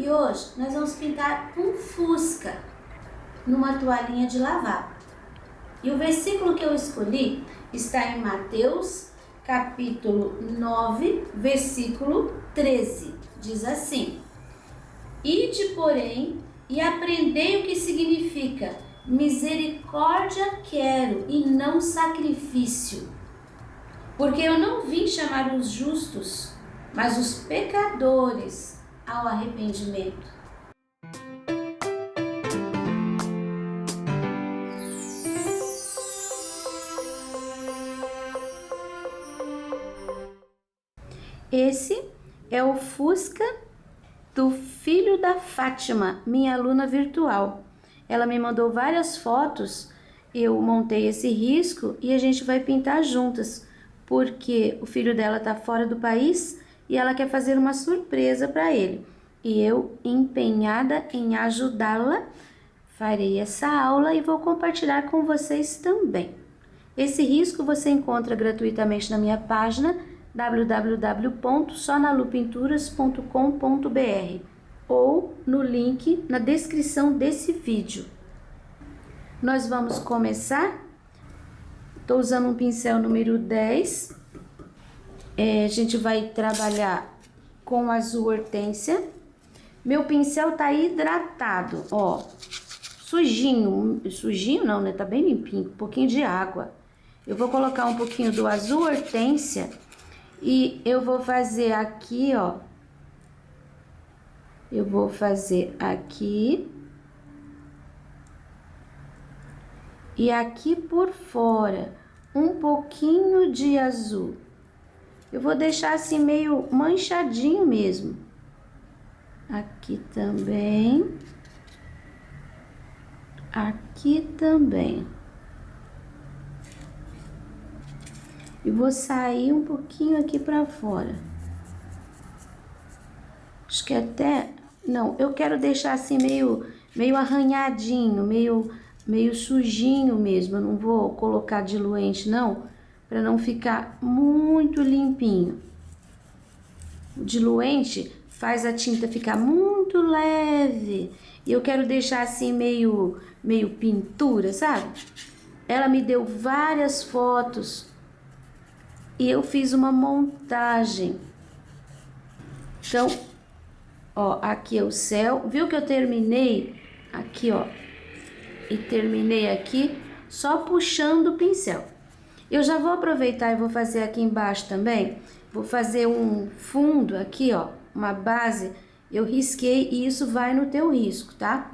E hoje nós vamos pintar um Fusca numa toalhinha de lavar. E o versículo que eu escolhi está em Mateus, capítulo 9, versículo 13. Diz assim: Ide, porém, e aprendei o que significa misericórdia quero e não sacrifício. Porque eu não vim chamar os justos, mas os pecadores ao arrependimento. Esse é o Fusca do filho da Fátima, minha aluna virtual. Ela me mandou várias fotos, eu montei esse risco e a gente vai pintar juntas, porque o filho dela está fora do país e ela quer fazer uma surpresa para ele. E eu, empenhada em ajudá-la, farei essa aula e vou compartilhar com vocês também. Esse risco você encontra gratuitamente na minha página www.sonalupinturas.com.br ou no link na descrição desse vídeo. Nós vamos começar. Estou usando um pincel número 10. A gente vai trabalhar com azul hortênsia. Meu pincel tá hidratado, ó. Sujinho não, né? Tá bem limpinho, um pouquinho de água. Eu vou colocar um pouquinho do azul hortênsia e eu vou fazer aqui, ó. Eu vou fazer aqui e aqui por fora um pouquinho de azul. Eu vou deixar assim meio manchadinho mesmo. Aqui também. Aqui também. E vou sair um pouquinho aqui pra fora. Acho que até... Não, eu quero deixar assim meio arranhadinho, meio sujinho mesmo. Eu não vou colocar diluente não, para não ficar muito limpinho. O diluente faz a tinta ficar muito leve. E eu quero deixar assim meio pintura, sabe? Ela me deu várias fotos e eu fiz uma montagem. Então, ó, aqui é o céu. Viu que eu terminei aqui, ó, e terminei aqui só puxando o pincel. Eu já vou aproveitar e vou fazer aqui embaixo também. Vou fazer um fundo aqui, ó, uma base. Eu risquei e isso vai no teu risco, tá?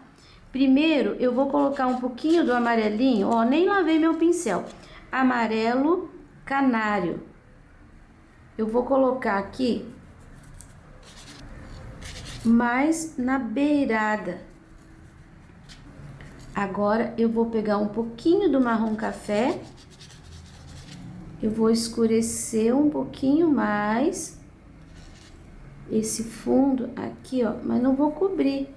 Primeiro, eu vou colocar um pouquinho do amarelinho, ó, nem lavei meu pincel. Amarelo canário. Eu vou colocar aqui mais na beirada. Agora eu vou pegar um pouquinho do marrom café. Eu vou escurecer um pouquinho mais esse fundo aqui, ó, mas não vou cobrir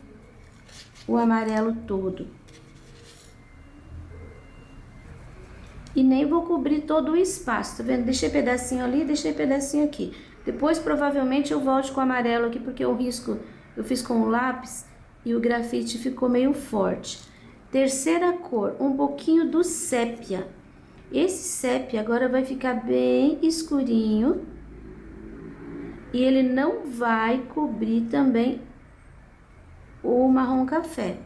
o amarelo todo. E nem vou cobrir todo o espaço, tá vendo? Deixei pedacinho ali, deixei pedacinho aqui. Depois provavelmente eu volto com o amarelo aqui, porque o risco eu fiz com o lápis e o grafite ficou meio forte. Terceira cor, um pouquinho do sépia. Esse sépia agora vai ficar bem escurinho e ele não vai cobrir também o marrom café.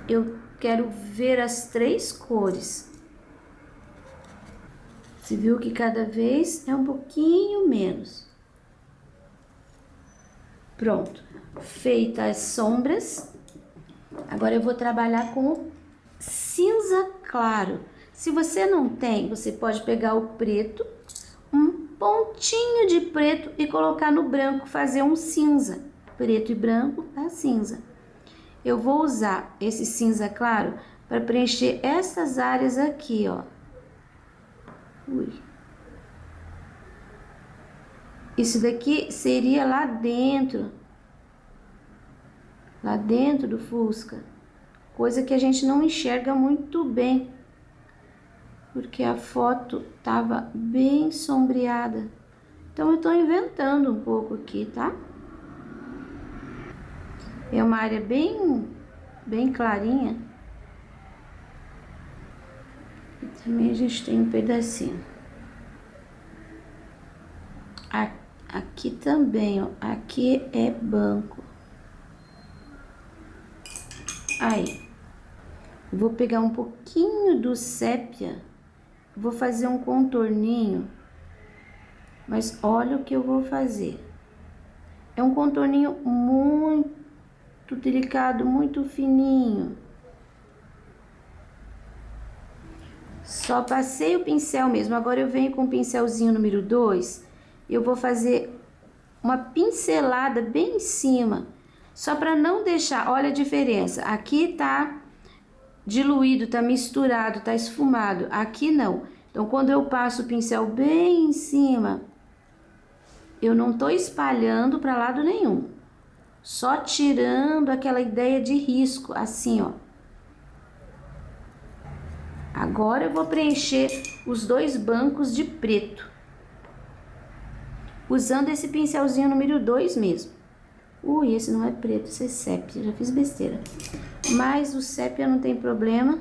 Eu quero ver as três cores. Você viu que cada vez é um pouquinho menos. Pronto. Feitas as sombras, agora eu vou trabalhar com o cinza claro. Se você não tem, você pode pegar o preto, um pontinho de preto e colocar no branco, fazer um cinza. Preto e branco dá cinza. Eu vou usar esse cinza claro para preencher essas áreas aqui, ó. Ui. Isso daqui seria lá dentro do Fusca. Coisa que a gente não enxerga muito bem, porque a foto tava bem sombreada. Então eu tô inventando um pouco aqui, tá? É uma área bem clarinha. E também a gente tem um pedacinho. Aqui também, ó. Aqui é banco. Aí. Vou pegar um pouquinho do sépia. Vou fazer um contorninho. Mas olha o que eu vou fazer. É um contorninho muito delicado, muito fininho. Só passei o pincel mesmo. Agora eu venho com o pincelzinho número 2. Eu vou fazer uma pincelada bem em cima. Só para não deixar, olha a diferença. Aqui tá diluído, tá misturado, tá esfumado. Aqui não. Então, quando eu passo o pincel bem em cima, eu não tô espalhando para lado nenhum. Só tirando aquela ideia de risco, assim, ó. Agora eu vou preencher os 2 bancos de preto. Usando esse pincelzinho número 2 mesmo. Ui, esse não é preto, esse é sépia, já fiz besteira. Mas o sépia não tem problema,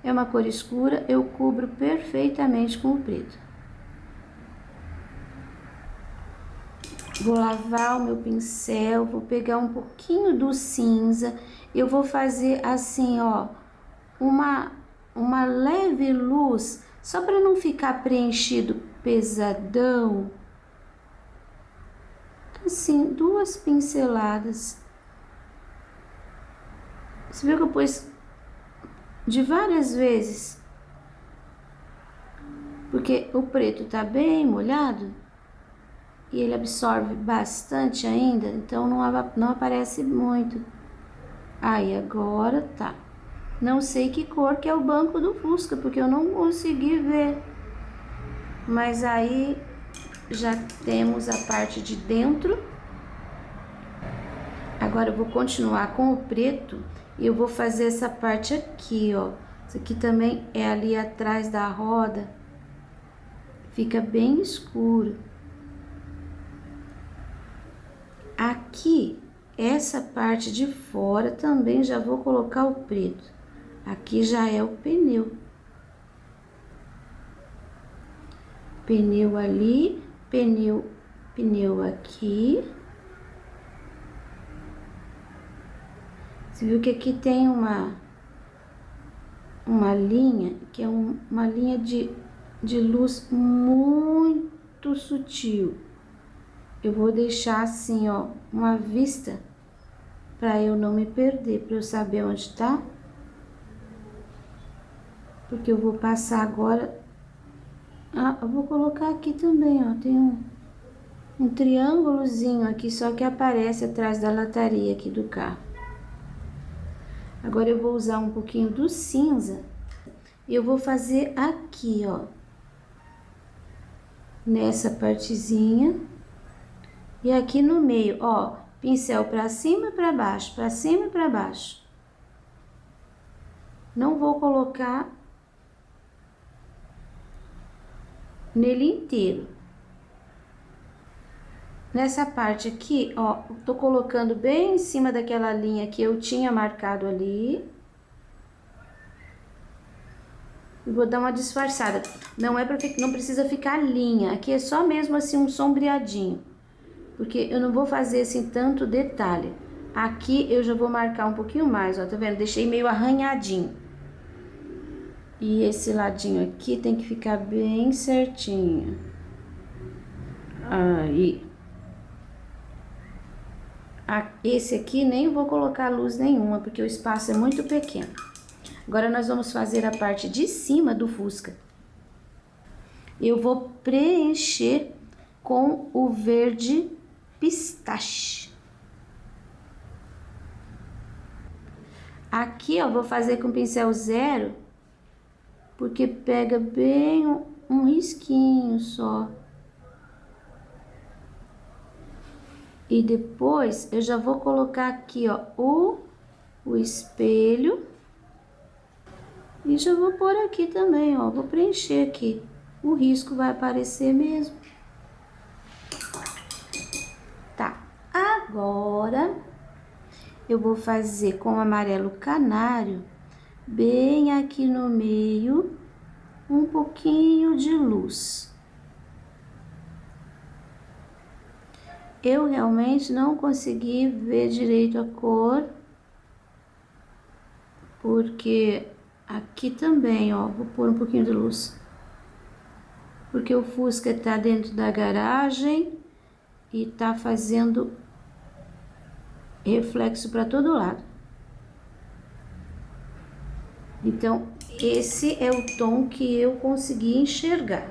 é uma cor escura, eu cubro perfeitamente com o preto. Vou lavar o meu pincel, vou pegar um pouquinho do cinza, eu vou fazer assim, ó, uma leve luz, só para não ficar preenchido pesadão. Assim, 2 pinceladas. Você viu que eu pus de várias vezes? Porque o preto tá bem molhado e ele absorve bastante ainda, então não aparece muito. Aí agora tá. Não sei que cor que é o banco do Fusca, porque eu não consegui ver. Mas aí já temos a parte de dentro. Agora eu vou continuar com o preto e eu vou fazer essa parte aqui, ó. Isso aqui também é ali atrás da roda. Fica bem escuro. Aqui, essa parte de fora também já vou colocar o preto. Aqui já é o pneu. Pneu ali, pneu aqui. Você viu que aqui tem uma linha, que é uma linha de luz muito sutil. Eu vou deixar assim, ó, uma vista para eu não me perder, para eu saber onde tá. Porque eu vou passar agora. Ah, eu vou colocar aqui também, ó, tem um triângulozinho aqui, só que aparece atrás da lataria aqui do carro. Agora eu vou usar um pouquinho do cinza e eu vou fazer aqui, ó, nessa partezinha e aqui no meio, ó, pincel pra cima e pra baixo, pra cima e pra baixo. Não vou colocar nele inteiro. Nessa parte aqui, ó, tô colocando bem em cima daquela linha que eu tinha marcado ali. E vou dar uma disfarçada. Não precisa ficar linha. Aqui é só mesmo assim um sombreadinho. Porque eu não vou fazer assim tanto detalhe. Aqui eu já vou marcar um pouquinho mais, ó, tá vendo? Deixei meio arranhadinho. E esse ladinho aqui tem que ficar bem certinho. Aí. Esse aqui nem vou colocar luz nenhuma, porque o espaço é muito pequeno. Agora nós vamos fazer a parte de cima do Fusca. Eu vou preencher com o verde pistache. Aqui, ó, vou fazer com pincel 0, porque pega bem um risquinho só. E depois eu já vou colocar aqui, ó, o espelho. E já vou pôr aqui também, ó, vou preencher aqui. O risco vai aparecer mesmo. Tá, agora eu vou fazer com o amarelo canário, bem aqui no meio, um pouquinho de luz. Eu realmente não consegui ver direito a cor, porque aqui também, ó, vou pôr um pouquinho de luz. Porque o Fusca tá dentro da garagem e tá fazendo reflexo para todo lado. Então, esse é o tom que eu consegui enxergar.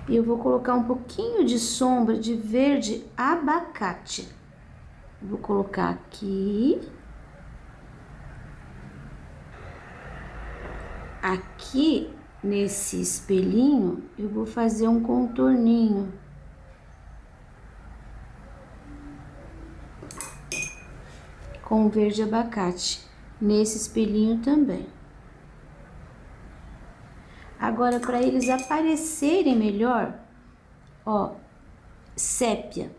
E eu vou colocar um pouquinho de sombra de verde abacate. Vou colocar aqui. Aqui, nesse espelhinho, eu vou fazer um contorninho. Com verde abacate. Nesse espelhinho também. Agora, para eles aparecerem melhor, ó, sépia.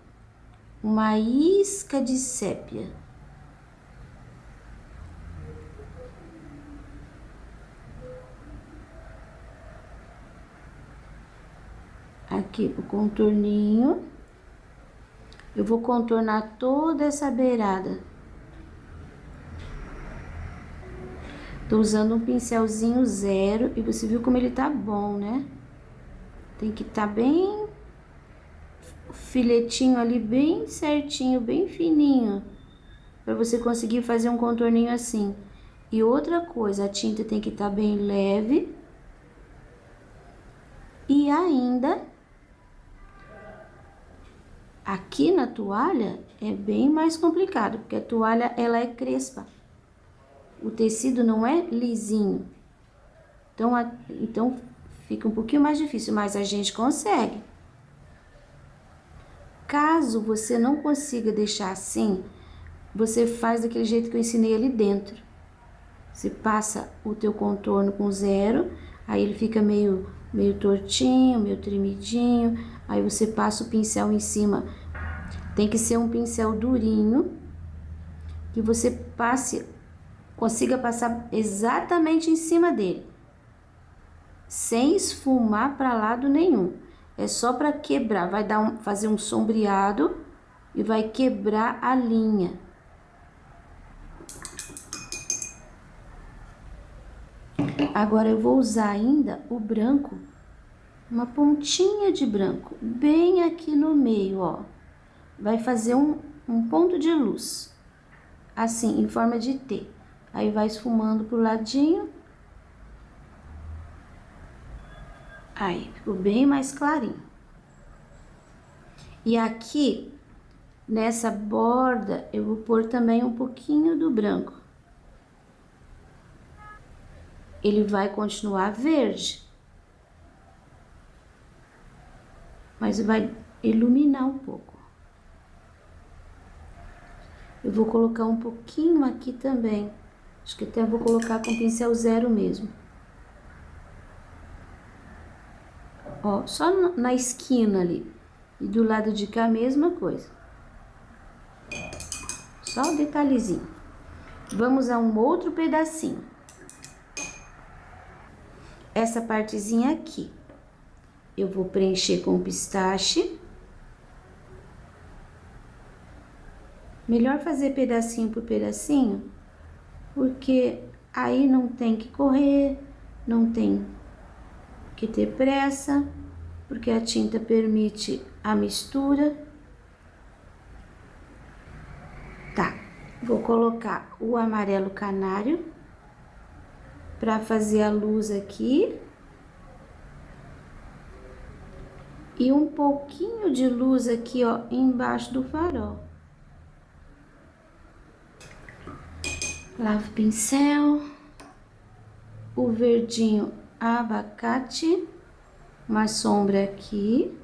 Uma isca de sépia. Aqui o contorninho. Eu vou contornar toda essa beirada. Tô usando um pincelzinho 0 e você viu como ele tá bom, né? Tem que tá bem filetinho ali, bem certinho, bem fininho, para você conseguir fazer um contorninho assim. E outra coisa, a tinta tem que estar bem leve. E ainda, aqui na toalha é bem mais complicado, porque a toalha ela é crespa. O tecido não é lisinho. Então fica um pouquinho mais difícil, mas a gente consegue. Caso você não consiga deixar assim, você faz daquele jeito que eu ensinei ali dentro. Você passa o teu contorno com 0, aí ele fica meio tortinho, meio tremidinho. Aí você passa o pincel em cima. Tem que ser um pincel durinho, que você consiga passar exatamente em cima dele, sem esfumar para lado nenhum. É só para quebrar, vai fazer um sombreado e vai quebrar a linha. Agora eu vou usar ainda o branco, uma pontinha de branco, bem aqui no meio, ó. Vai fazer um ponto de luz, assim, em forma de T. Aí vai esfumando pro ladinho. Aí, ficou bem mais clarinho. E aqui, nessa borda, eu vou pôr também um pouquinho do branco. Ele vai continuar verde, mas vai iluminar um pouco. Eu vou colocar um pouquinho aqui também. Acho que até vou colocar com pincel 0 mesmo. Ó, só na esquina ali. E do lado de cá a mesma coisa. Só um detalhezinho. Vamos a um outro pedacinho. Essa partezinha aqui, eu vou preencher com pistache. Melhor fazer pedacinho por pedacinho, porque aí não tem que correr, não tem que ter pressa, porque a tinta permite a mistura. Tá, vou colocar o amarelo canário para fazer a luz aqui. E um pouquinho de luz aqui, ó, embaixo do farol. Lavo o pincel, o verdinho abacate, uma sombra aqui.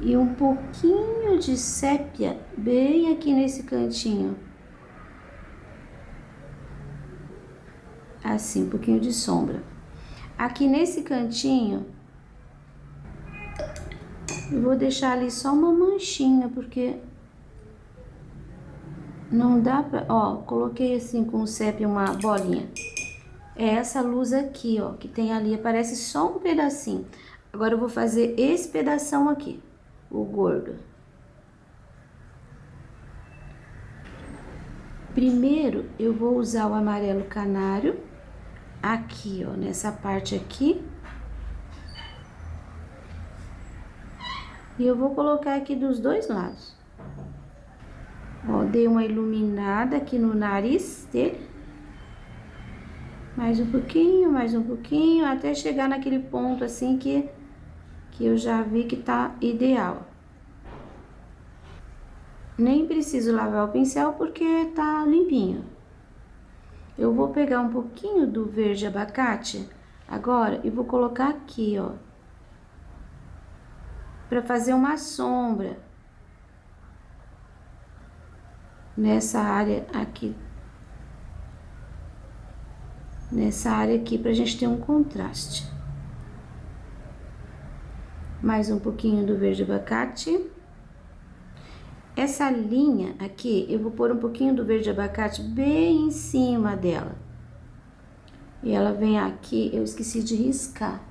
E um pouquinho de sépia bem aqui nesse cantinho. Assim, um pouquinho de sombra. Aqui nesse cantinho, Eu vou deixar ali só uma manchinha, porque não dá pra... Ó, coloquei assim com o CEP uma bolinha. É essa luz aqui, ó, que tem ali, aparece só um pedacinho. Agora eu vou fazer esse pedação aqui, o gordo. Primeiro eu vou usar o amarelo canário aqui, ó, nessa parte aqui. E eu vou colocar aqui dos dois lados. Ó, dei uma iluminada aqui no nariz dele. Mais um pouquinho, até chegar naquele ponto assim que eu já vi que tá ideal. Nem preciso lavar o pincel porque tá limpinho. Eu vou pegar um pouquinho do verde abacate agora e vou colocar aqui, ó, para fazer uma sombra nessa área aqui. Nessa área aqui, pra gente ter um contraste. Mais um pouquinho do verde abacate. Essa linha aqui, eu vou pôr um pouquinho do verde abacate bem em cima dela. E ela vem aqui, eu esqueci de riscar.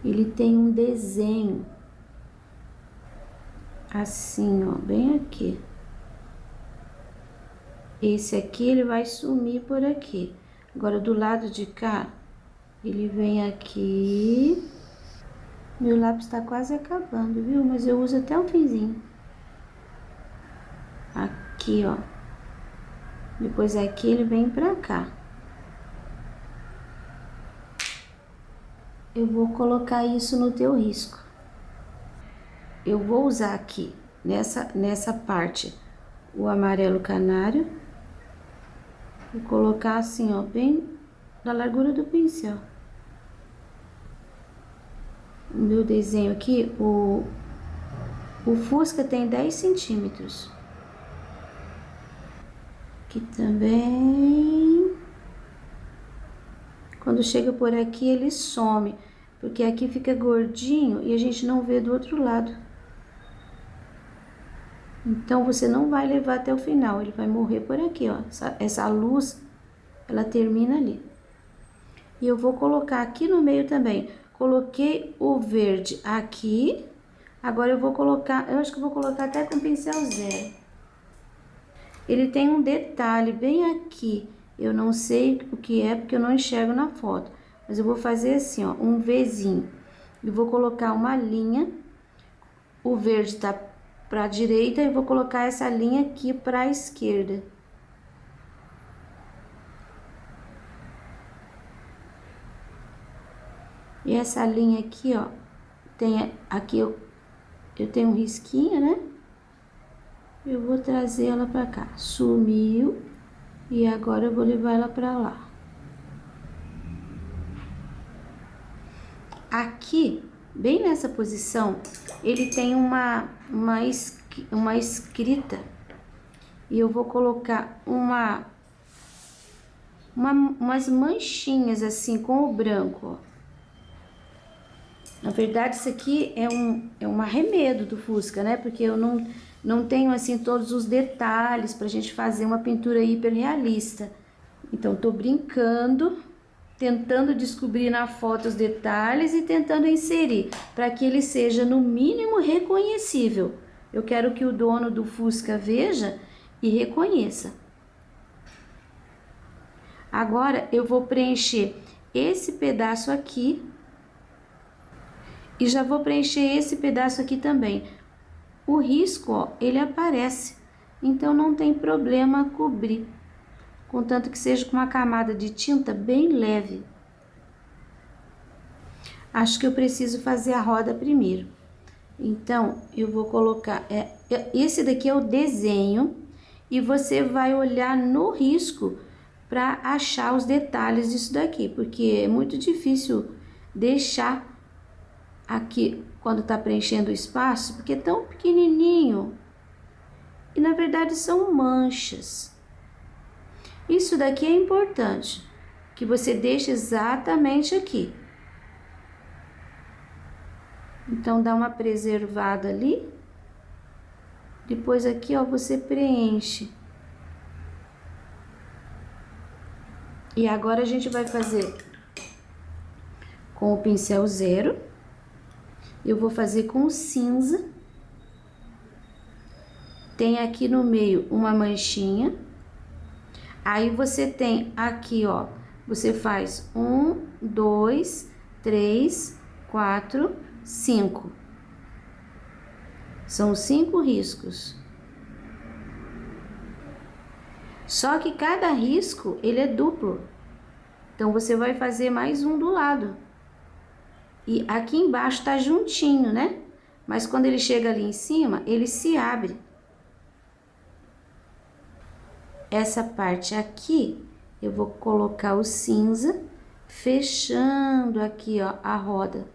Ele tem um desenho. Assim, ó, bem aqui. Esse aqui, ele vai sumir por aqui. Agora, do lado de cá, ele vem aqui. Meu lápis tá quase acabando, viu? Mas eu uso até o finzinho. Aqui, ó. Depois aqui, ele vem pra cá. Eu vou colocar isso no teu risco. Eu vou usar aqui, nessa parte, o amarelo canário. Vou colocar assim, ó, bem da largura do pincel. O meu desenho aqui, o Fusca tem 10 centímetros. Aqui também. Quando chega por aqui, ele some, porque aqui fica gordinho e a gente não vê do outro lado. Então, você não vai levar até o final, ele vai morrer por aqui, ó. Essa luz, ela termina ali. E eu vou colocar aqui no meio também. Coloquei o verde aqui. Agora eu vou colocar, eu acho que eu vou colocar até com pincel zero. Ele tem um detalhe bem aqui. Eu não sei o que é, porque eu não enxergo na foto. Mas eu vou fazer assim, ó, um Vzinho. E vou colocar uma linha. O verde tá para a direita e vou colocar essa linha aqui para a esquerda. E essa linha aqui, ó, tem aqui eu tenho um risquinho, né? Eu vou trazer ela para cá. Sumiu e agora eu vou levar ela para lá. Aqui, bem nessa posição, ele tem uma escrita e eu vou colocar umas manchinhas assim com o branco, ó. Na verdade, isso aqui é um arremedo do Fusca, né? Porque eu não tenho assim todos os detalhes pra gente fazer uma pintura hiper realista. Então, tô brincando, tentando descobrir na foto os detalhes e tentando inserir para que ele seja no mínimo reconhecível. Eu quero que o dono do Fusca veja e reconheça. Agora eu vou preencher esse pedaço aqui e já vou preencher esse pedaço aqui também. O risco, ó, ele aparece, então não tem problema cobrir, contanto que seja com uma camada de tinta bem leve. Acho que eu preciso fazer a roda primeiro. Então, eu vou colocar... esse daqui é o desenho e você vai olhar no risco para achar os detalhes disso daqui, porque é muito difícil deixar aqui quando tá preenchendo o espaço, porque é tão pequenininho. E na verdade são manchas. Isso daqui é importante, que você deixe exatamente aqui. Então, dá uma preservada ali. Depois aqui, ó, você preenche. E agora a gente vai fazer com o pincel 0. Eu vou fazer com o cinza. Tem aqui no meio uma manchinha. Aí você tem aqui, ó, você faz 1, 2, 3, 4, 5. São 5 riscos. Só que cada risco, ele é duplo. Então, você vai fazer mais um do lado. E aqui embaixo tá juntinho, né? Mas quando ele chega ali em cima, ele se abre. Essa parte aqui, eu vou colocar o cinza, fechando aqui, ó, a roda.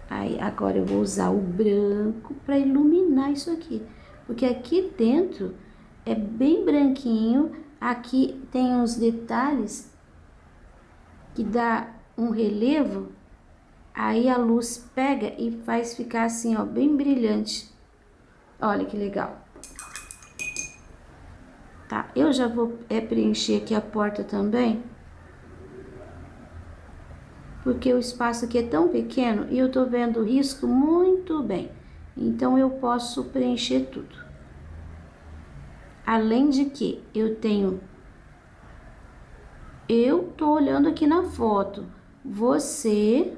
Aí, agora eu vou usar o branco para iluminar isso aqui. Porque aqui dentro é bem branquinho. Aqui tem uns detalhes que dá um relevo. Aí a luz pega e faz ficar assim, ó, bem brilhante. Olha que legal. Tá, eu já vou preencher aqui a porta também. Porque o espaço aqui é tão pequeno e eu tô vendo o risco muito bem. Então, eu posso preencher tudo. Além de que eu tô olhando aqui na foto. Você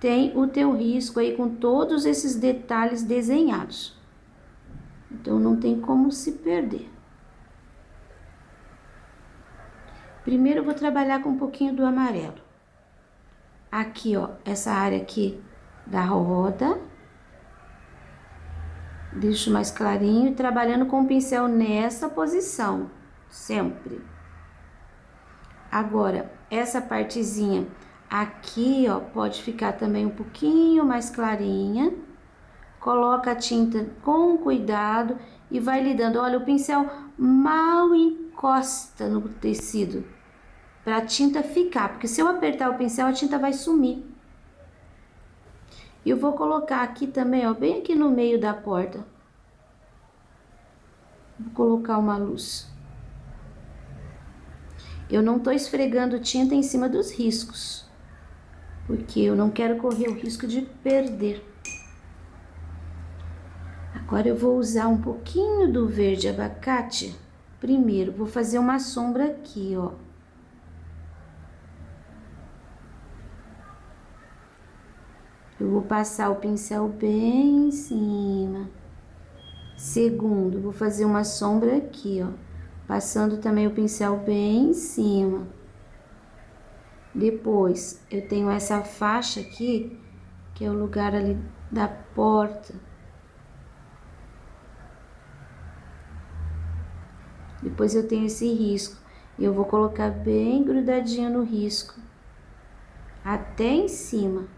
tem o teu risco aí com todos esses detalhes desenhados. Então, não tem como se perder. Primeiro, eu vou trabalhar com um pouquinho do amarelo. Aqui, ó, essa área aqui da roda. Deixo mais clarinho e trabalhando com o pincel nessa posição, sempre. Agora, essa partezinha aqui, ó, pode ficar também um pouquinho mais clarinha. Coloca a tinta com cuidado e vai lidando. Olha, o pincel mal encosta no tecido para a tinta ficar, porque se eu apertar o pincel, a tinta vai sumir. E eu vou colocar aqui também, ó, bem aqui no meio da porta. Vou colocar uma luz. Eu não tô esfregando tinta em cima dos riscos, porque eu não quero correr o risco de perder. Agora eu vou usar um pouquinho do verde abacate. Primeiro, vou fazer uma sombra aqui, ó. Eu vou passar o pincel bem em cima. Segundo, vou fazer uma sombra aqui, ó. Passando também o pincel bem em cima. Depois, eu tenho essa faixa aqui, que é o lugar ali da porta. Depois eu tenho esse risco. E eu vou colocar bem grudadinho no risco. Até em cima.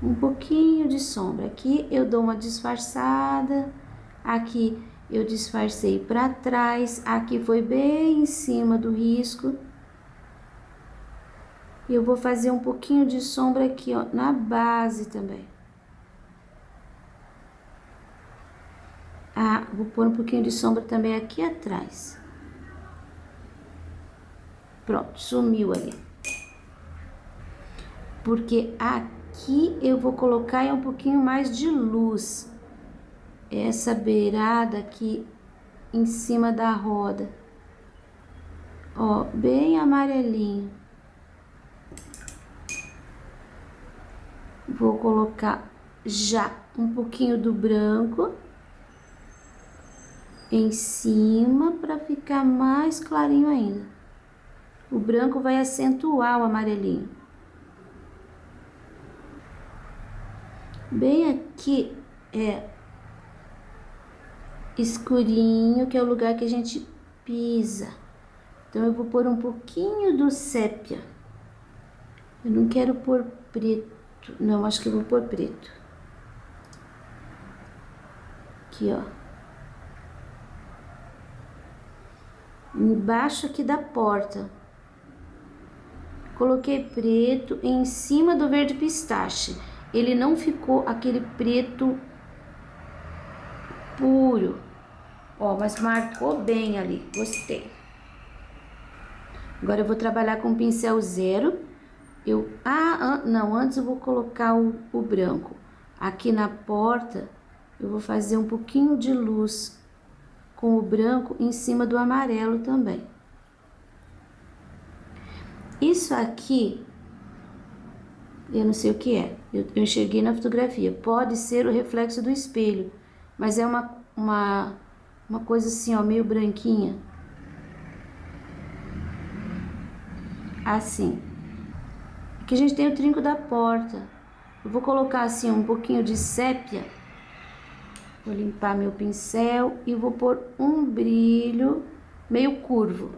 Um pouquinho de sombra. Aqui eu dou uma disfarçada. Aqui eu disfarcei para trás. Aqui foi bem em cima do risco. E eu vou fazer um pouquinho de sombra aqui, ó, na base também. Ah, vou pôr um pouquinho de sombra também aqui atrás. Pronto, sumiu ali. Porque aqui eu vou colocar um pouquinho mais de luz. Essa beirada aqui em cima da roda. Ó, bem amarelinho. Vou colocar já um pouquinho do branco em cima para ficar mais clarinho ainda. O branco vai acentuar o amarelinho. Bem aqui é escurinho, que é o lugar que a gente pisa. Então, eu vou pôr um pouquinho do sépia. Eu não quero pôr preto. Não, acho que eu vou pôr preto. Aqui, ó. Embaixo aqui da porta. Coloquei preto em cima do verde pistache. Ele não ficou aquele preto puro. Ó, mas marcou bem ali, gostei. Agora eu vou trabalhar com pincel zero. Não, antes eu vou colocar o branco. Aqui na porta, eu vou fazer um pouquinho de luz com o branco em cima do amarelo também. Isso aqui, eu não sei o que é, eu enxerguei na fotografia. Pode ser o reflexo do espelho, mas é uma coisa assim, ó, meio branquinha. Assim. Aqui a gente tem o trinco da porta. Eu vou colocar assim um pouquinho de sépia. Vou limpar meu pincel e vou pôr um brilho meio curvo.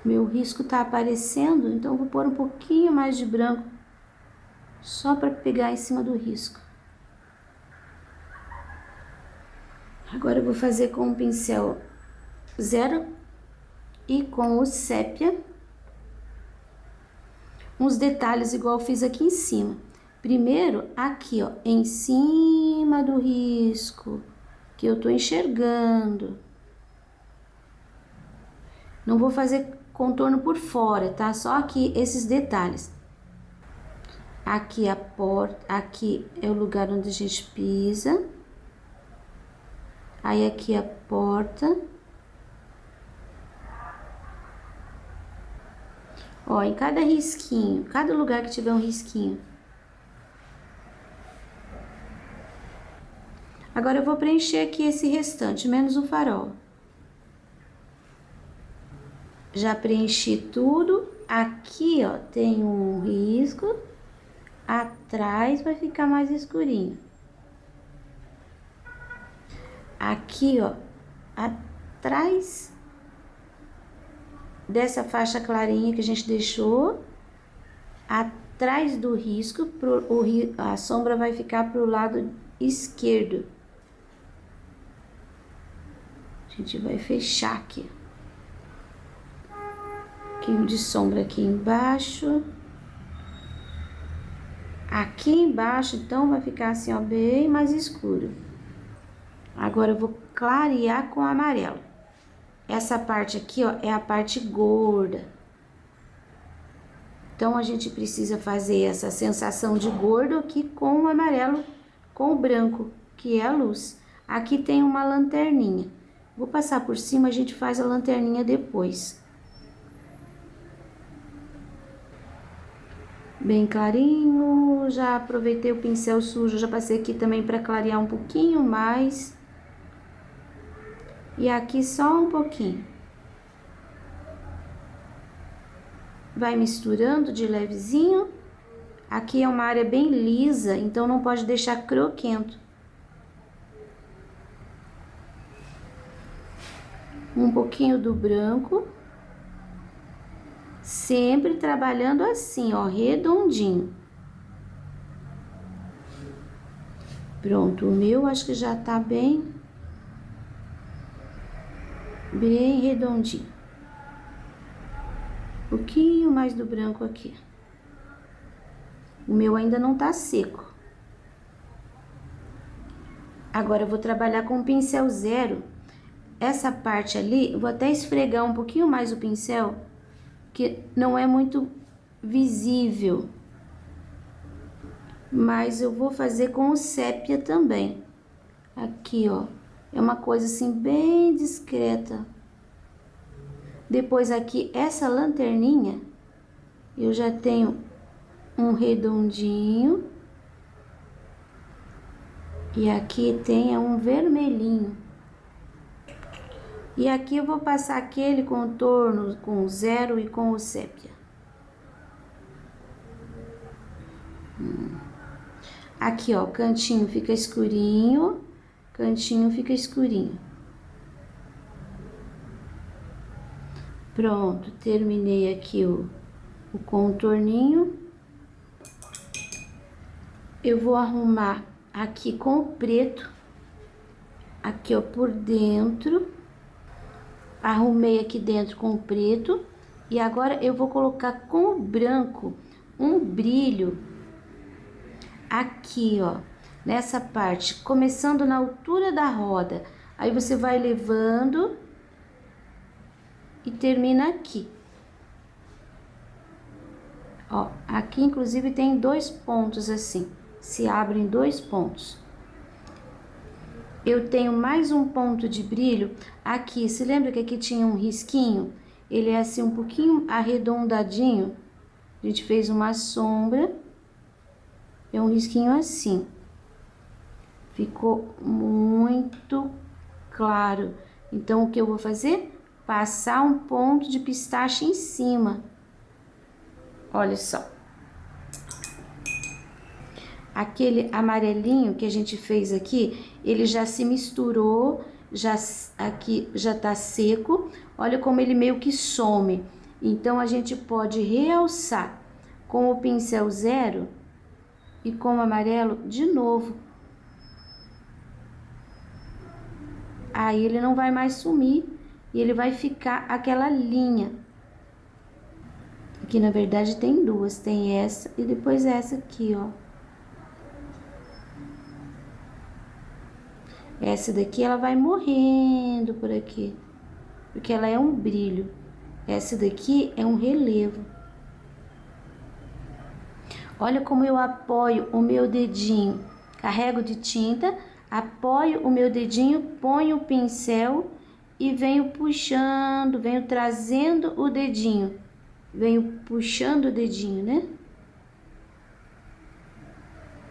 Meu risco tá aparecendo, então eu vou pôr um pouquinho mais de branco, só para pegar em cima do risco. Agora eu vou fazer com o pincel zero e com o sépia uns detalhes igual eu fiz aqui em cima. Primeiro, aqui, ó, em cima do risco, que eu tô enxergando. Não vou fazer contorno por fora, tá? Só aqui esses detalhes. Aqui a porta, aqui é o lugar onde a gente pisa. Aí aqui a porta. Ó, em cada risquinho, cada lugar que tiver um risquinho. Agora eu vou preencher aqui esse restante, menos o farol. Já preenchi tudo. Aqui, ó, tem um risco. Atrás vai ficar mais escurinho. Aqui, ó, atrás dessa faixa clarinha que a gente deixou, atrás do risco, a sombra vai ficar pro lado esquerdo. A gente vai fechar aqui. Um pouquinho de sombra aqui embaixo. Aqui embaixo, então, vai ficar assim, ó, bem mais escuro. Agora eu vou clarear com amarelo. Essa parte aqui, ó, é a parte gorda. Então, a gente precisa fazer essa sensação de gordo aqui com o amarelo, com o branco, que é a luz. Aqui tem uma lanterninha. Vou passar por cima, a gente faz a lanterninha depois. Bem clarinho, já aproveitei o pincel sujo, já passei aqui também para clarear um pouquinho mais. E aqui só um pouquinho. Vai misturando de levezinho. Aqui é uma área bem lisa, então não pode deixar croquento. Um pouquinho do branco. Sempre trabalhando assim, ó, redondinho. Pronto, o meu acho que já tá bem redondinho. Um pouquinho mais do branco aqui. O meu ainda não tá seco. Agora eu vou trabalhar com o pincel zero. Essa parte ali, eu vou até esfregar um pouquinho mais o pincel, que não é muito visível. Mas eu vou fazer com o sépia também. Aqui, ó, é uma coisa assim bem discreta. Depois aqui, essa lanterninha, eu já tenho um redondinho. E aqui tem um vermelhinho. E aqui eu vou passar aquele contorno com o zero e com o sépia. Aqui, ó, cantinho fica escurinho, cantinho fica escurinho. Pronto, terminei aqui o contorninho. Eu vou arrumar aqui com o preto, aqui, ó, por dentro. Arrumei aqui dentro com o preto. E agora eu vou colocar com o branco um brilho aqui, ó. Nessa parte, começando na altura da roda. Aí você vai levando e termina aqui. Ó, aqui inclusive tem 2 pontos assim, se abrem 2 pontos. Eu tenho mais um ponto de brilho aqui. Se lembra que aqui tinha um risquinho? Ele é assim um pouquinho arredondadinho. A gente fez uma sombra. É um risquinho assim. Ficou muito claro. Então, o que eu vou fazer? Passar um ponto de pistache em cima. Olha só. Aquele amarelinho que a gente fez aqui, ele já se misturou, aqui já tá seco. Olha como ele meio que some. Então, a gente pode realçar com o pincel zero e com o amarelo de novo. Aí ele não vai mais sumir e ele vai ficar aquela linha. Aqui na verdade tem 2, tem essa e depois essa aqui, ó. Essa daqui ela vai morrendo por aqui, porque ela é um brilho. Essa daqui é um relevo. Olha como eu apoio o meu dedinho, carrego de tinta, apoio o meu dedinho, ponho o pincel e venho puxando, venho trazendo o dedinho. Venho puxando o dedinho, né?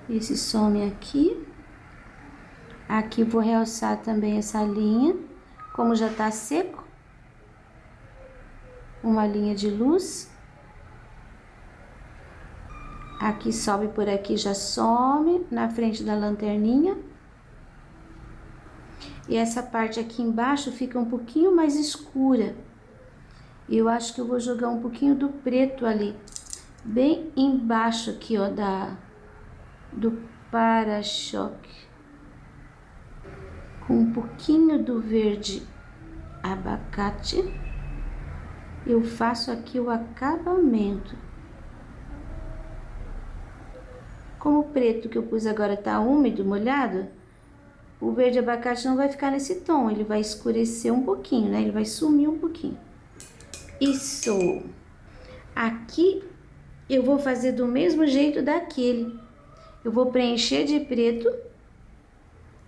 Esse some aqui. Aqui vou realçar também essa linha, como já tá seco. Uma linha de luz. Aqui sobe por aqui, já some na frente da lanterninha. E essa parte aqui embaixo fica um pouquinho mais escura. Eu acho que eu vou jogar um pouquinho do preto ali, bem embaixo aqui, ó, do para-choque. Com um pouquinho do verde abacate, eu faço aqui o acabamento. Como o preto que eu pus agora tá úmido, molhado, o verde abacate não vai ficar nesse tom, ele vai escurecer um pouquinho, né? Ele vai sumir um pouquinho. Isso. Aqui eu vou fazer do mesmo jeito daquele. Eu vou preencher de preto.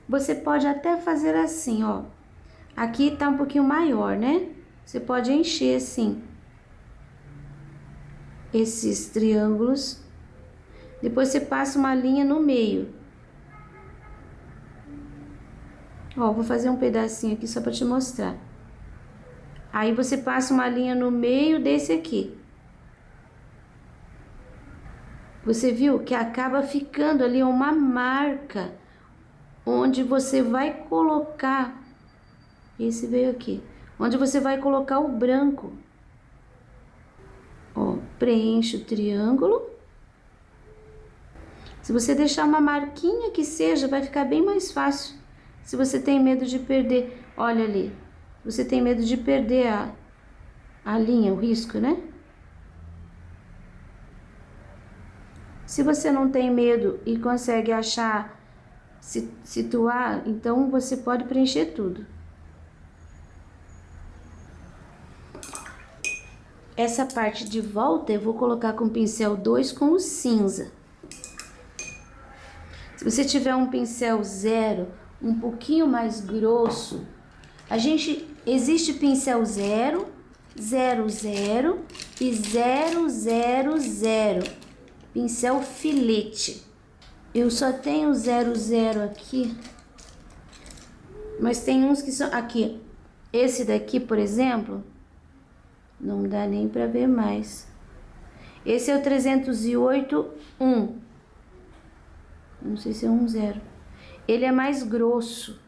Você pode até fazer assim, ó. Aqui tá um pouquinho maior, né? Você pode encher assim esses triângulos. Depois você passa uma linha no meio. Ó, vou fazer um pedacinho aqui só para te mostrar. Aí você passa uma linha no meio desse aqui. Você viu que acaba ficando ali uma marca onde você vai colocar, esse veio aqui, onde você vai colocar o branco. Ó, preenche o triângulo. Se você deixar uma marquinha que seja, vai ficar bem mais fácil. Se você tem medo de perder, olha ali, você tem medo de perder a linha, o risco, né? Se você não tem medo e consegue achar, situar, então você pode preencher tudo. Essa parte de volta eu vou colocar com o pincel 2 com o cinza. Se você tiver um pincel zero, um pouquinho mais grosso, existe pincel 0, 00 e 000, pincel filete. Eu só tenho 00 aqui, mas tem uns que são aqui. Esse daqui, por exemplo, não dá nem para ver mais. Esse é o 308 1. Não sei se é 10. Ele é mais grosso.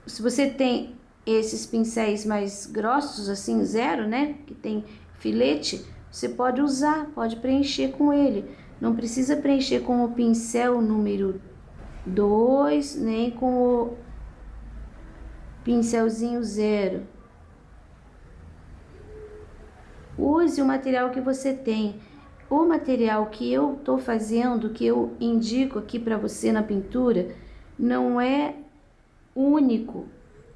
Se você tem esses pincéis mais grossos, assim, 0, né? Que tem filete, você pode usar, pode preencher com ele. Não precisa preencher com o pincel número 2, nem com o pincelzinho 0. use o material que você tem. O material que eu tô fazendo, que eu indico aqui para você na pintura, não é único.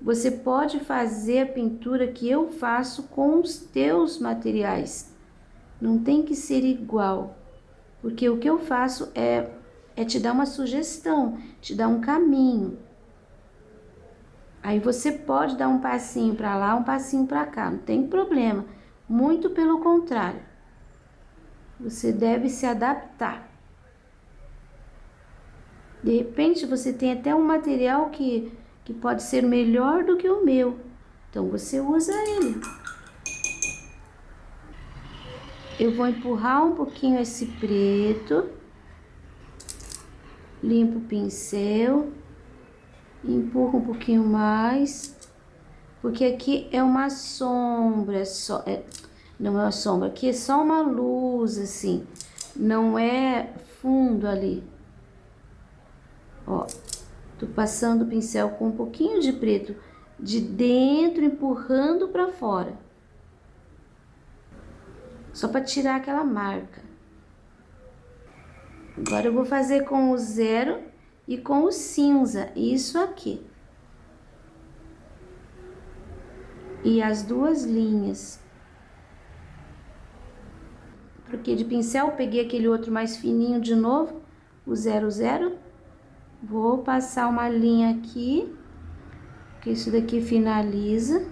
Você pode fazer a pintura que eu faço com os teus materiais. Não tem que ser igual, porque o que eu faço é te dar uma sugestão, te dar um caminho. Aí você pode dar um passinho para lá, um passinho para cá, não tem problema. Muito pelo contrário. Você deve se adaptar. De repente você tem até um material que pode ser melhor do que o meu. Então você usa ele. Eu vou empurrar um pouquinho esse preto. Limpo o pincel. Empurro um pouquinho mais. Porque aqui é uma sombra só. Não é uma sombra, aqui é só uma luz assim. Não é fundo ali. Ó, tô passando o pincel com um pouquinho de preto de dentro, empurrando para fora. Só para tirar aquela marca. Agora eu vou fazer com o 0 e com o cinza, isso aqui. E as duas linhas. Troquei de pincel, peguei aquele outro mais fininho de novo, o 00. Vou passar uma linha aqui, que isso daqui finaliza.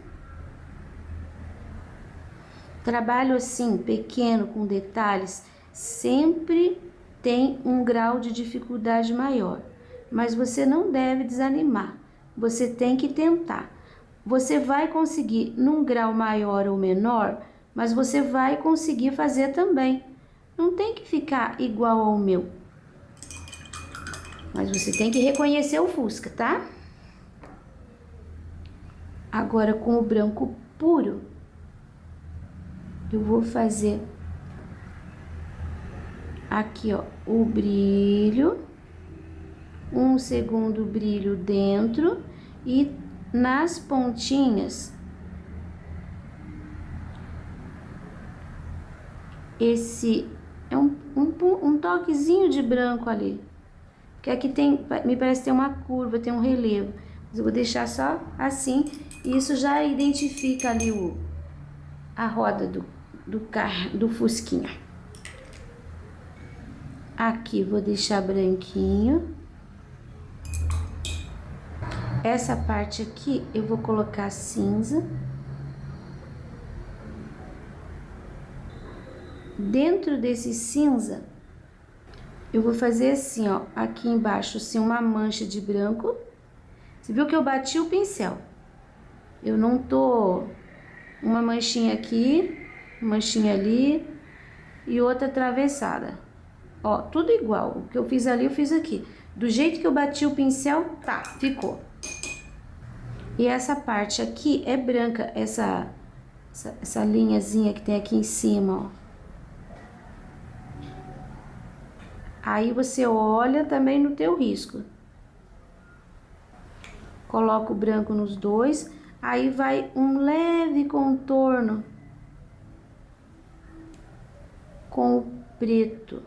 Trabalho assim, pequeno, com detalhes, sempre tem um grau de dificuldade maior. Mas você não deve desanimar, você tem que tentar. Você vai conseguir num grau maior ou menor, mas você vai conseguir fazer também. Não tem que ficar igual ao meu. Mas você tem que reconhecer o Fusca, tá? Agora com o branco puro, eu vou fazer aqui, ó, o brilho, um segundo brilho dentro e nas pontinhas, esse é um toquezinho de branco ali, que aqui tem, me parece ter uma curva, tem um relevo, mas eu vou deixar só assim, e isso já identifica ali a roda do Fusquinha. Aqui vou deixar branquinho. Essa parte aqui eu vou colocar cinza. Dentro desse cinza, eu vou fazer assim, ó, aqui embaixo, assim, uma mancha de branco. Você viu que eu bati o pincel? Eu não tô uma manchinha aqui, manchinha ali e outra atravessada. Ó, tudo igual. O que eu fiz ali, eu fiz aqui. Do jeito que eu bati o pincel, tá, ficou. E essa parte aqui é branca, essa linhazinha que tem aqui em cima, ó. Aí você olha também no teu risco. Coloca o branco nos dois, aí vai um leve contorno com o preto.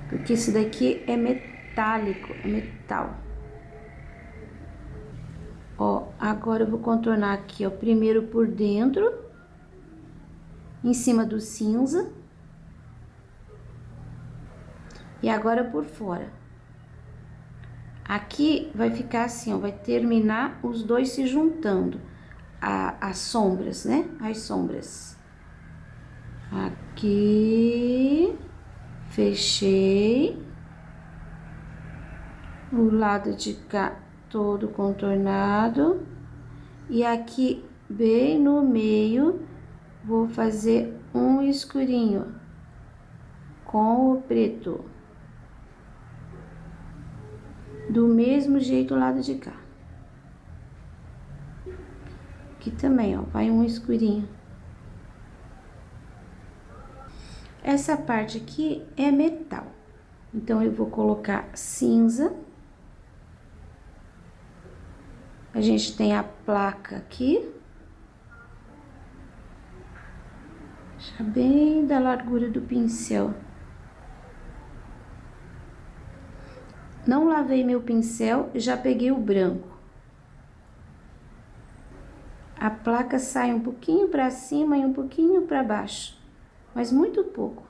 Porque esse daqui é metálico, é metal. Ó, agora eu vou contornar aqui, ó, primeiro por dentro, em cima do cinza. E agora por fora. Aqui vai ficar assim, ó, vai terminar os dois se juntando. As sombras, né? As sombras. Aqui, fechei. O lado de cá todo contornado. E aqui, bem no meio, vou fazer um escurinho com o preto. Do mesmo jeito o lado de cá. Aqui também, ó, vai um escurinho. Essa parte aqui é metal. Então, eu vou colocar cinza. A gente tem a placa aqui. Deixa Deixar bem da largura do pincel. Não lavei meu pincel, já peguei o branco. A placa sai um pouquinho para cima e um pouquinho para baixo, mas muito pouco.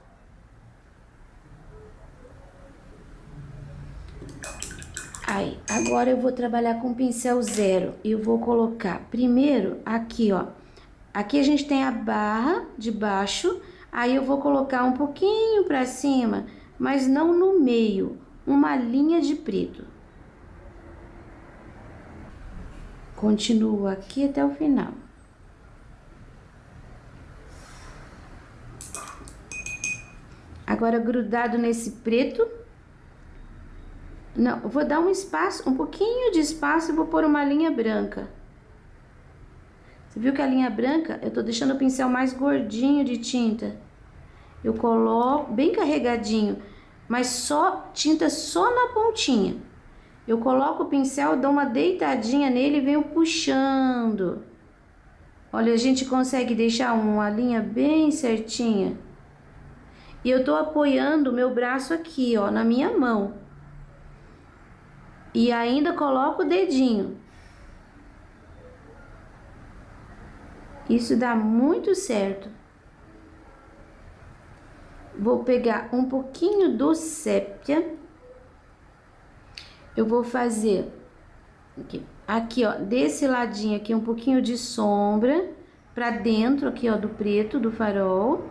Aí, agora eu vou trabalhar com pincel zero e eu vou colocar primeiro aqui, ó. Aqui a gente tem a barra de baixo, aí eu vou colocar um pouquinho para cima, mas não no meio, uma linha de preto. Continuo aqui até o final. Agora, grudado nesse preto, não, eu vou dar um espaço, um pouquinho de espaço e vou pôr uma linha branca. Você viu que a linha branca, eu tô deixando o pincel mais gordinho de tinta. Eu coloco bem carregadinho, mas só tinta só na pontinha. Eu coloco o pincel, dou uma deitadinha nele e venho puxando. Olha, a gente consegue deixar uma linha bem certinha. E eu tô apoiando o meu braço aqui, ó, na minha mão. E ainda coloco o dedinho. Isso dá muito certo. Vou pegar um pouquinho do sépia. Eu vou fazer aqui, ó, desse ladinho aqui um pouquinho de sombra pra dentro aqui, ó, do preto do farol.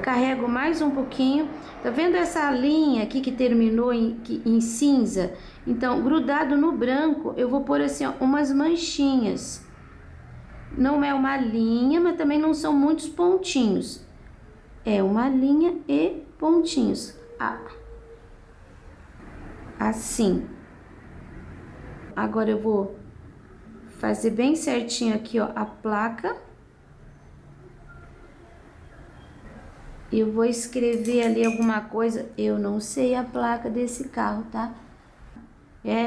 Carrego mais um pouquinho. Tá vendo essa linha aqui que terminou em cinza? Então, grudado no branco, eu vou pôr assim, ó, umas manchinhas. Não é uma linha, mas também não são muitos pontinhos. É uma linha e pontinhos. Ah, assim. Agora eu vou fazer bem certinho aqui, ó, a placa. Eu vou escrever ali alguma coisa. Eu não sei a placa desse carro, tá?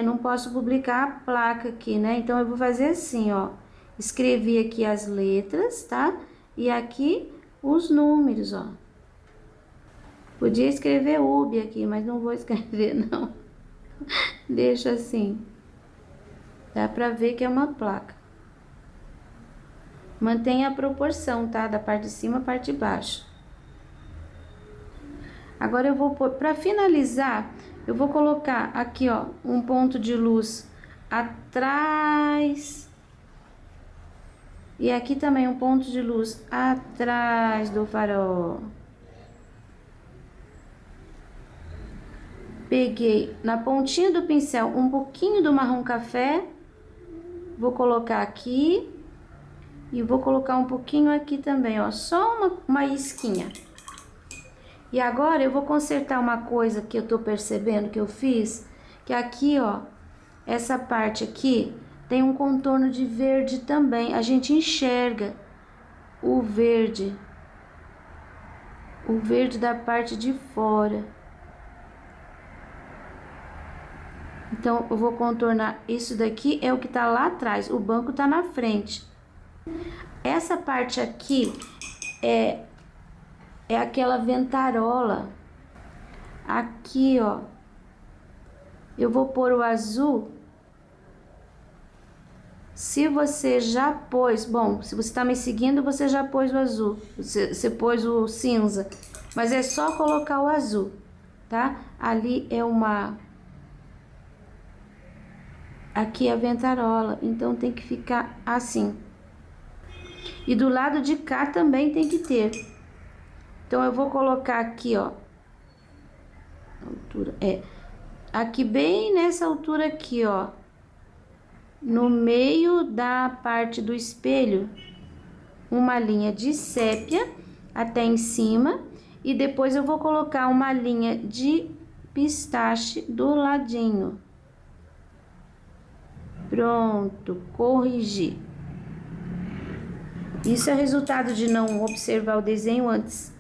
Não posso publicar a placa aqui, né? Então, eu vou fazer assim, ó. Escrevi aqui as letras, tá? E aqui os números, ó. Podia escrever UB aqui, mas não vou escrever, não. Deixa assim. Dá pra ver que é uma placa. Mantenha a proporção, tá? Da parte de cima à parte de baixo. Agora eu vou pôr, pra finalizar, eu vou colocar aqui, ó, um ponto de luz atrás. E aqui também um ponto de luz atrás do farol. Peguei na pontinha do pincel um pouquinho do marrom café. Vou colocar aqui. E vou colocar um pouquinho aqui também, ó. Só uma isquinha. E agora eu vou consertar uma coisa que eu tô percebendo que eu fiz. Que aqui, ó, essa parte aqui tem um contorno de verde também. A gente enxerga o verde. O verde da parte de fora. Então, eu vou contornar isso daqui, é o que tá lá atrás. O banco tá na frente. Essa parte aqui é aquela ventarola. Aqui, ó. Eu vou pôr o azul. Se você já pôs... Bom, se você tá me seguindo, você já pôs o azul. Você pôs o cinza. Mas é só colocar o azul, tá? Ali é uma... Aqui é a ventarola. Então, tem que ficar assim. E do lado de cá também tem que ter. Então, eu vou colocar aqui, ó. Altura, aqui bem nessa altura aqui, ó. No meio da parte do espelho, uma linha de sépia até em cima. E depois eu vou colocar uma linha de pistache do ladinho. Pronto, corrigi. Isso é resultado de não observar o desenho antes.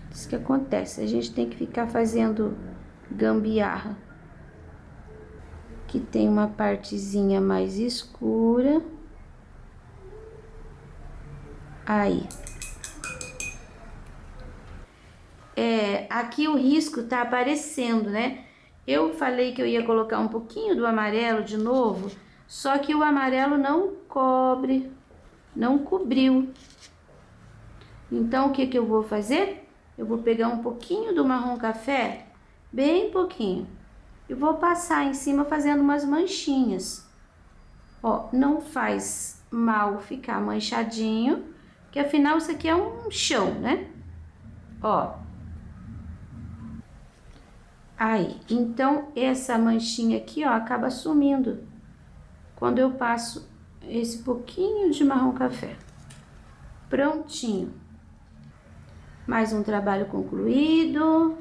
Isso que acontece, a gente tem que ficar fazendo gambiarra. Aqui tem uma partezinha mais escura. Aí. Aqui o risco tá aparecendo, né? Eu falei que eu ia colocar um pouquinho do amarelo de novo, só que o amarelo não cobre, não cobriu. Então, o que que eu vou fazer? Eu vou pegar um pouquinho do marrom café, bem pouquinho, e vou passar em cima fazendo umas manchinhas. Ó, não faz mal ficar manchadinho, que afinal isso aqui é um chão, né? Ó. Aí, então essa manchinha aqui, ó, acaba sumindo quando eu passo esse pouquinho de marrom café. Prontinho. Mais um trabalho concluído.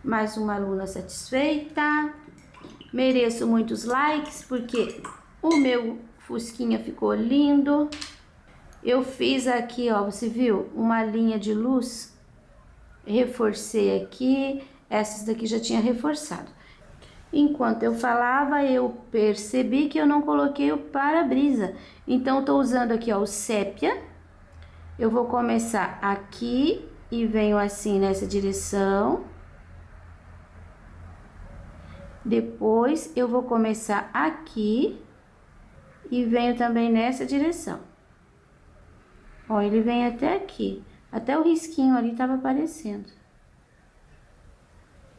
Mais uma aluna satisfeita. Mereço muitos likes porque o meu fusquinha ficou lindo. Eu fiz aqui, ó, você viu? Uma linha de luz. Reforcei aqui. Essas daqui já tinha reforçado. Enquanto eu falava, eu percebi que eu não coloquei o para-brisa. Então, eu tô usando aqui, ó, o sépia. Eu vou começar aqui e venho assim nessa direção. Depois, eu vou começar aqui e venho também nessa direção. Ó, ele vem até aqui. Até o risquinho ali tava aparecendo.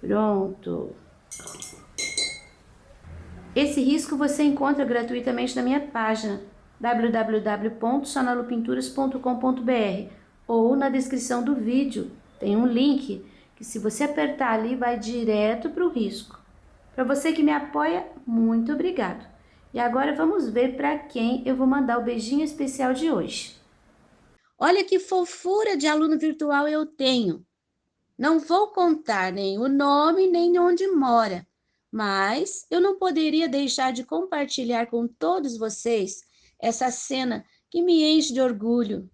Pronto. Esse risco você encontra gratuitamente na minha página www.sonalupinturas.com.br ou na descrição do vídeo. Tem um link que se você apertar ali vai direto para o risco. Para você que me apoia, muito obrigado. E agora vamos ver para quem eu vou mandar o beijinho especial de hoje. Olha que fofura de aluno virtual eu tenho. Não vou contar nem o nome, nem onde mora, mas eu não poderia deixar de compartilhar com todos vocês essa cena que me enche de orgulho.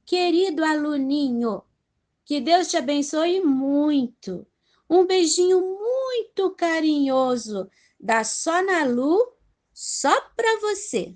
Querido aluninho, que Deus te abençoe muito. Um beijinho muito carinhoso da Sonalu, só para você.